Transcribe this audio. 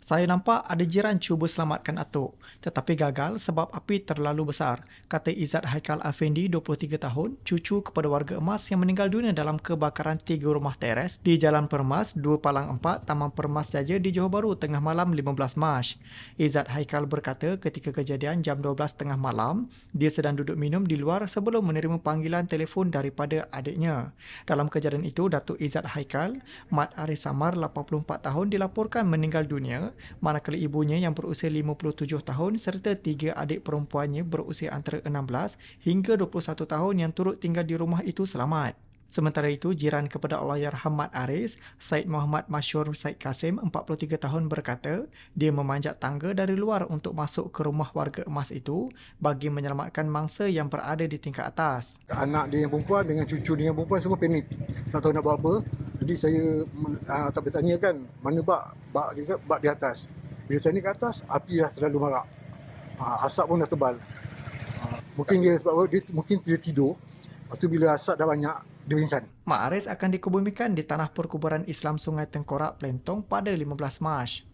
Saya nampak ada jiran cuba selamatkan atuk, tetapi gagal sebab api terlalu besar, kata Izzat Haikal Afendi, 23 tahun, cucu kepada warga emas yang meninggal dunia dalam kebakaran 3 rumah teres di Jalan Permas, 2 Palang 4, Taman Permas Jaja di Johor Bahru tengah malam 15 Mac. Izzat Haikal berkata ketika kejadian jam 12 tengah malam, dia sedang duduk minum di luar sebelum menerima panggilan telefon daripada adiknya. Dalam kejadian itu, Datuk Izzat Haikal, Mat Aris Samar, 84 tahun, dilaporkan meninggal dunia, manakala ibunya yang berusia 57 tahun serta 3 adik perempuannya berusia antara 16 hingga 21 tahun yang turut tinggal di rumah itu selamat. Sementara itu, jiran kepada Allahyarham Mat Aris, Syed Muhammad Masyur Syed Kasim, 43 tahun berkata, dia memanjat tangga dari luar untuk masuk ke rumah warga emas itu bagi menyelamatkan mangsa yang berada di tingkat atas. Anak dia yang perempuan dengan cucu dia yang perempuan semua panik. Tak tahu nak buat apa. Jadi saya tak bertanya kan, mana bak dia, bak di atas. Bila saya ni ke atas, api dah terlalu marak. Asap pun dah tebal. Mungkin dia sebab mungkin dia tidur. Lepas tu bila asap dah banyak, dia pingsan. Mak Aris akan dikebumikan di Tanah Perkuburan Islam Sungai Tengkorak, Plentong pada 15 Mac.